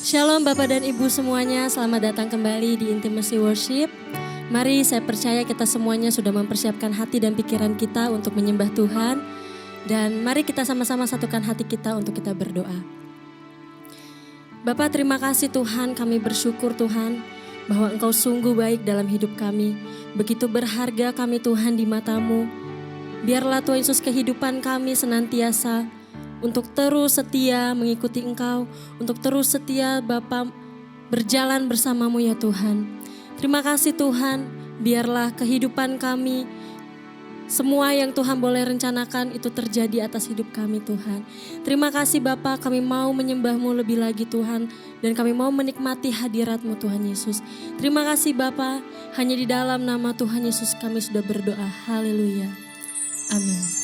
Shalom Bapak dan Ibu semuanya, selamat datang kembali di Intimacy Worship. Mari, saya percaya kita semuanya sudah mempersiapkan hati dan pikiran kita untuk menyembah Tuhan. Dan mari kita sama-sama satukan hati kita untuk kita berdoa. Bapak, terima kasih Tuhan, kami bersyukur Tuhan bahwa Engkau sungguh baik dalam hidup kami. Begitu berharga kami Tuhan di mata-Mu. Biarlah Tuhan Yesus kehidupan kami senantiasa untuk terus setia mengikuti Engkau, untuk terus setia Bapa berjalan bersama-Mu ya Tuhan. Terima kasih Tuhan, biarlah kehidupan kami, semua yang Tuhan boleh rencanakan itu terjadi atas hidup kami Tuhan. Terima kasih Bapa, kami mau menyembah-Mu lebih lagi Tuhan, dan kami mau menikmati hadirat-Mu Tuhan Yesus. Terima kasih Bapa, hanya di dalam nama Tuhan Yesus kami sudah berdoa. Haleluya. Amin.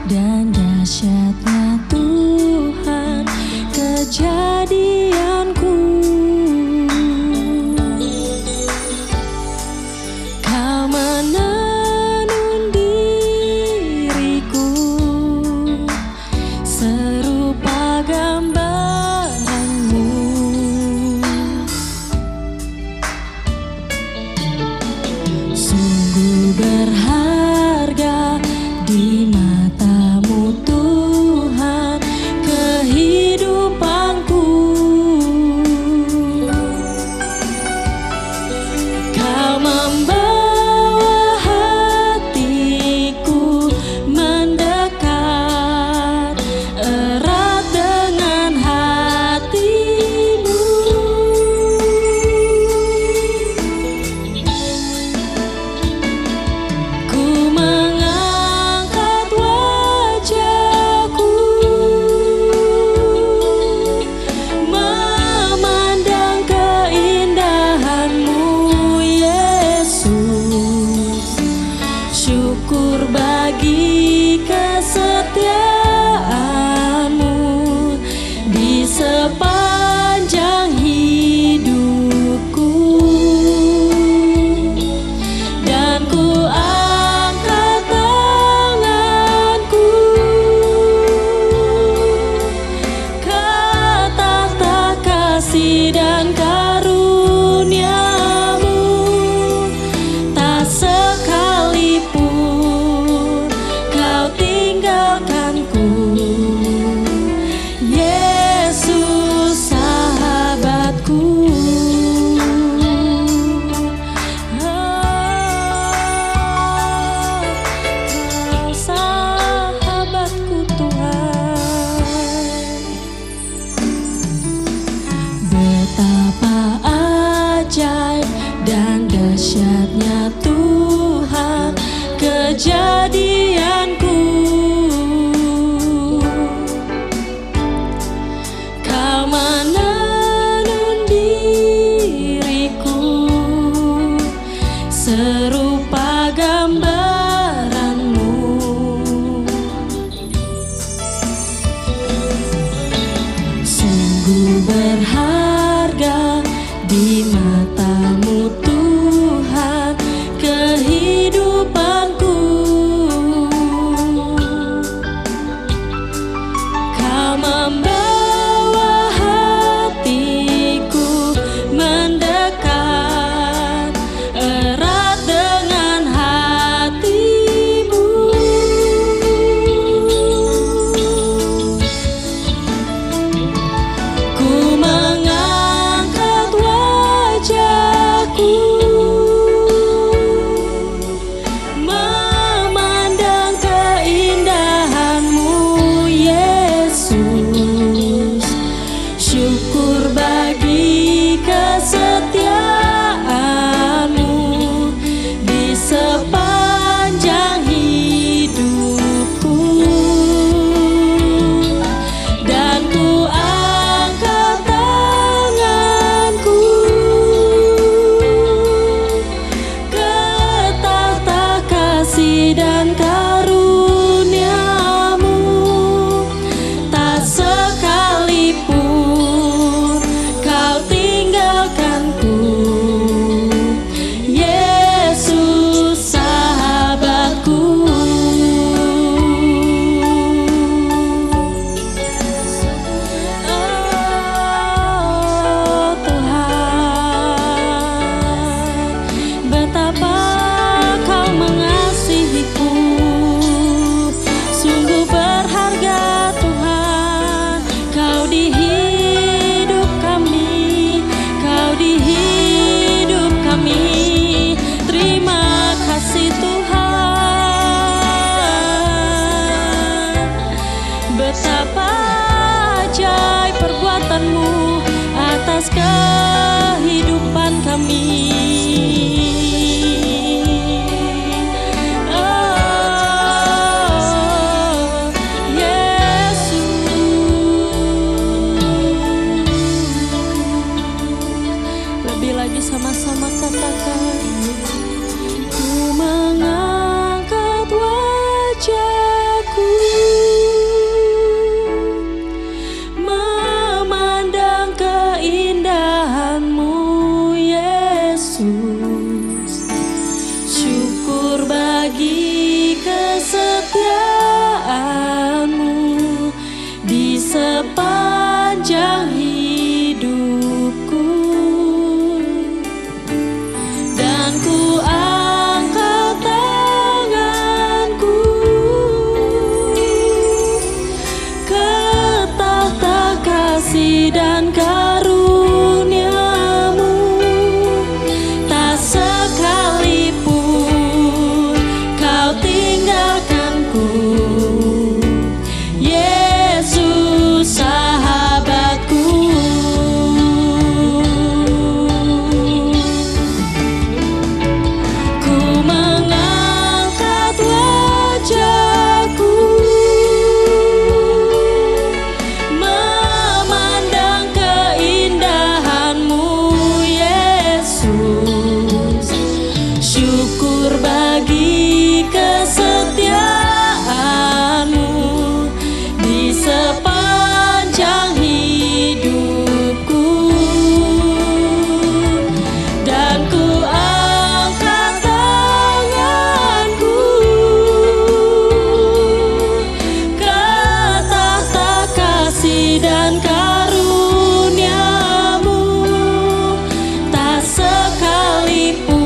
Dan dahsyatnya Tuhan kejadianku, Kau menenun diriku serupa gambaran-Mu. Sungguh berharga di mata-Mu Tuhan kehidupanku. Kau membawa hatiku mendekat erat dengan hati-Mu. Ku mengangkat wajahku, memandang keindahan-Mu Yesus. Syukur bagi kesetiaan-Mu di sepanjang hidupku. Dan ku angkat tanganku ke tahta kasih dan karunia-Mu. Tak sekalipun Kau tinggalkanku, Yesus sahabatku. Kau sahabatku Tuhan. Betapa ajaib dan dahsyatnya Tuhan kejadianku. Kau menenun diriku serupa gambaran-Mu. Sungguh berharga di mata-Mu Tuhan kehidupanku. tinggalkanku. Yesus sahabatku. Oh Tuhan, betapa Kau mengasihiku. Sungguh berharga Tuhan, Kau di hidup kami, Kau di hidup kami. Terima kasih Tuhan, betapa ajaib perbuatan-Mu atas kehidupan kami. Sama-sama katakan, ku mengangkat wajahku, memandang keindahan-Mu Yesus. Syukur bagi kesetiaan-Mu di sepanjang hidupku. Ku angkat tanganku ke tahta kasih dan karunia-Mu. Tak sekalipun Kau tinggalkanku. Yesus sahabatku. Dan karunia-Mu, tak sekalipun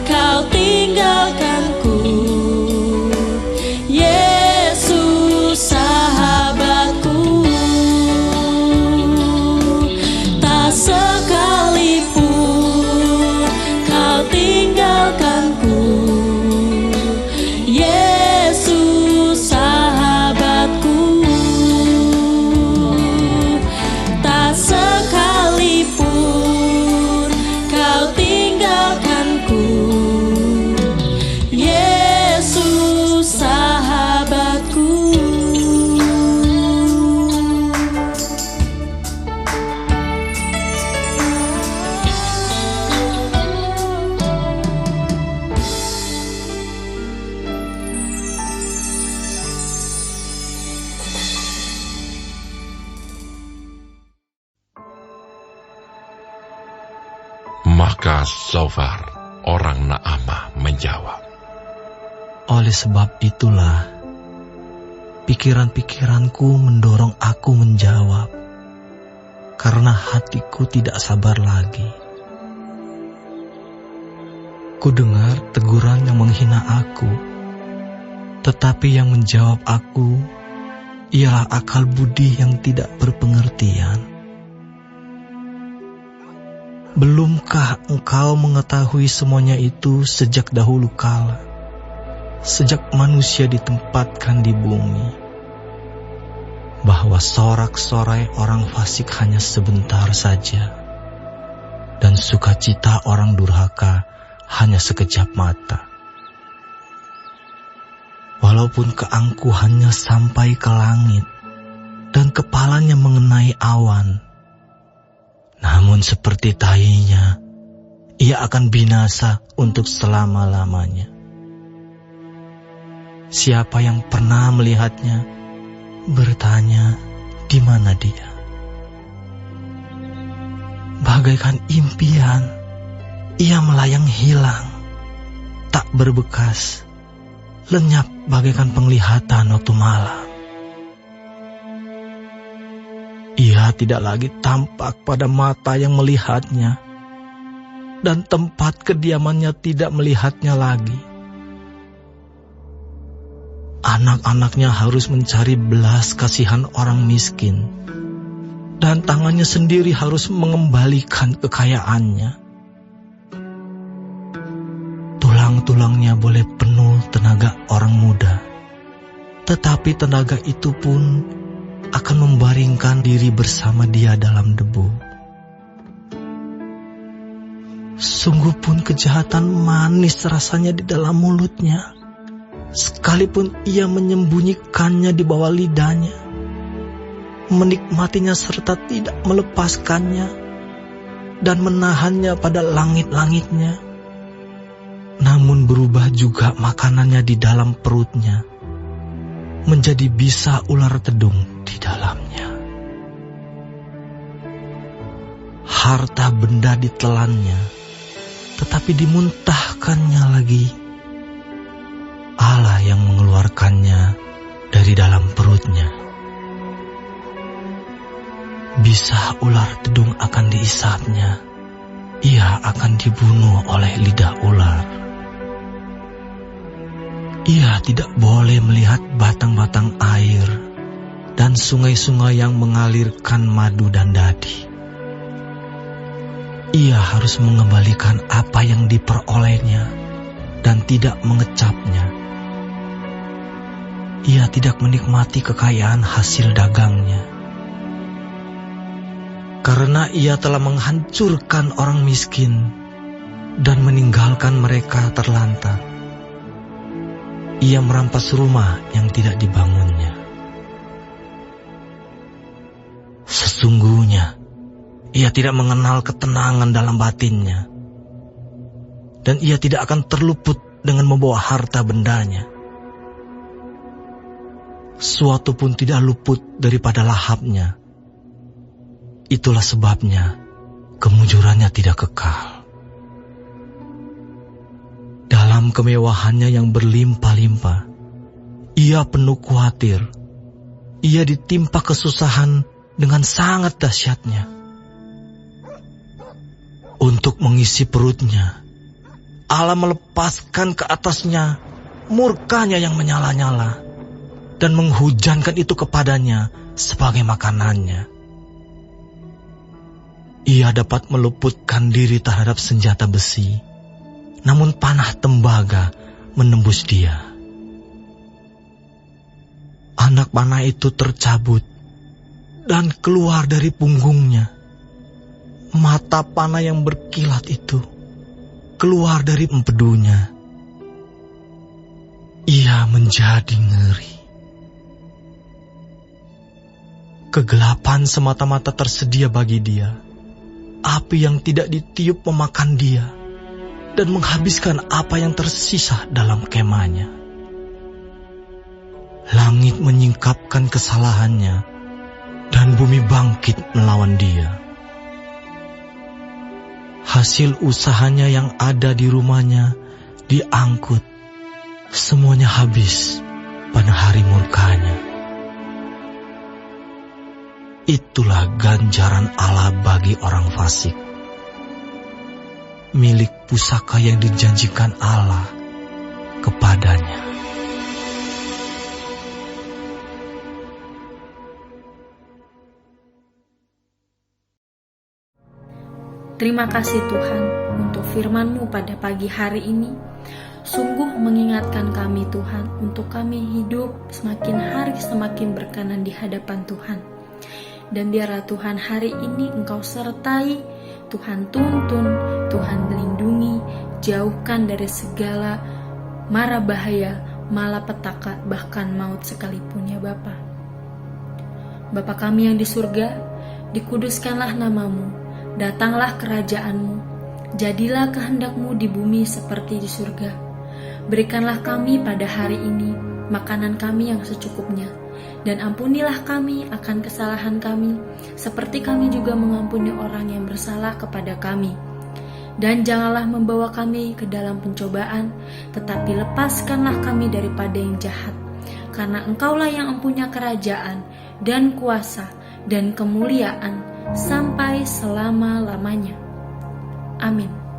Kau tinggalkanku. Yesus sahabatku, tak sekalipun Kau tinggalkanku. Yesus sahabatku, sekalipun Kau tinggalkanku. Yesus sahabatku. Maka Zofar, orang Naamah, menjawab, oleh sebab itulah, pikiran-pikiranku mendorong aku menjawab, karena hatiku tidak sabar lagi. Kudengar teguran yang menghina aku, tetapi yang menjawab aku ialah akal budi yang tidak berpengertian. Belumkah engkau mengetahui semuanya itu sejak dahulu kala, sejak manusia ditempatkan di bumi, bahwa sorak-sorai orang fasik hanya sebentar saja, dan sukacita orang durhaka hanya sekejap mata. Walaupun keangkuhannya sampai ke langit, dan kepalanya mengenai awan, namun seperti tahinya, ia akan binasa untuk selama-lamanya. Siapa yang pernah melihatnya, bertanya, di mana dia? Bagaikan impian, ia melayang hilang, tak berbekas, lenyap bagaikan penglihatan waktu malam. Ia tidak lagi tampak pada mata yang melihatnya, dan tempat kediamannya tidak melihatnya lagi. Anak-anaknya harus mencari belas kasihan orang miskin, dan tangannya sendiri harus mengembalikan kekayaannya. Tulang-tulangnya boleh penuh tenaga orang muda, tetapi tenaga itu pun akan membaringkan diri bersama dia dalam debu. Sungguh pun kejahatan manis rasanya di dalam mulutnya, sekalipun ia menyembunyikannya di bawah lidahnya, menikmatinya serta tidak melepaskannya, dan menahannya pada langit-langitnya. Namun berubah juga makanannya di dalam perutnya, menjadi bisa ular tedung di dalamnya. Harta benda ditelannya, tetapi dimuntahkannya lagi. Allah yang mengeluarkannya dari dalam perutnya. Bisa ular tedung akan diisapnya, ia akan dibunuh oleh lidah ular. Ia tidak boleh melihat batang-batang air dan sungai-sungai yang mengalirkan madu dan dadi. Ia harus mengembalikan apa yang diperolehnya dan tidak mengecapnya. Ia tidak menikmati kekayaan hasil dagangnya, karena ia telah menghancurkan orang miskin dan meninggalkan mereka terlantar. Ia merampas rumah yang tidak dibangunnya. Sesungguhnya, ia tidak mengenal ketenangan dalam batinnya, dan ia tidak akan terluput dengan membawa harta bendanya. Suatu pun tidak luput daripada lahapnya. Itulah sebabnya kemujurannya tidak kekal. Dalam kemewahannya yang berlimpah-limpah, ia penuh khawatir. Ia ditimpa kesusahan dengan sangat dahsyatnya. Untuk mengisi perutnya, Allah melepaskan ke atasnya murkanya yang menyala-nyala dan menghujankan itu kepadanya sebagai makanannya. Ia dapat meluputkan diri terhadap senjata besi, namun panah tembaga menembus dia. Anak panah itu tercabut dan keluar dari punggungnya. Mata panah yang berkilat itu keluar dari empedunya. Ia menjadi ngeri. Kegelapan semata-mata tersedia bagi dia. Api yang tidak ditiup memakan dia dan menghabiskan apa yang tersisa dalam kemahnya. Langit menyingkapkan kesalahannya dan bumi bangkit melawan dia. Hasil usahanya yang ada di rumahnya diangkut, semuanya habis pada hari murkanya. Itulah ganjaran Allah bagi orang fasik, milik pusaka yang dijanjikan Allah kepadanya. Terima kasih Tuhan untuk firman-Mu pada pagi hari ini. Sungguh mengingatkan kami Tuhan untuk kami hidup semakin hari semakin berkenan di hadapan Tuhan. Dan biarlah Tuhan hari ini Engkau sertai, Tuhan tuntun, Tuhan melindungi, jauhkan dari segala mara bahaya, malapetaka, bahkan maut sekalipun ya Bapa. Bapa kami yang di surga, dikuduskanlah nama-Mu, datanglah kerajaan-Mu, jadilah kehendak-Mu di bumi seperti di surga. Berikanlah kami pada hari ini makanan kami yang secukupnya, dan ampunilah kami akan kesalahan kami, seperti kami juga mengampuni orang yang bersalah kepada kami. Dan janganlah membawa kami ke dalam pencobaan, tetapi lepaskanlah kami daripada yang jahat. Karena Engkaulah yang mempunyai kerajaan, dan kuasa, dan kemuliaan, sampai selama-lamanya. Amin.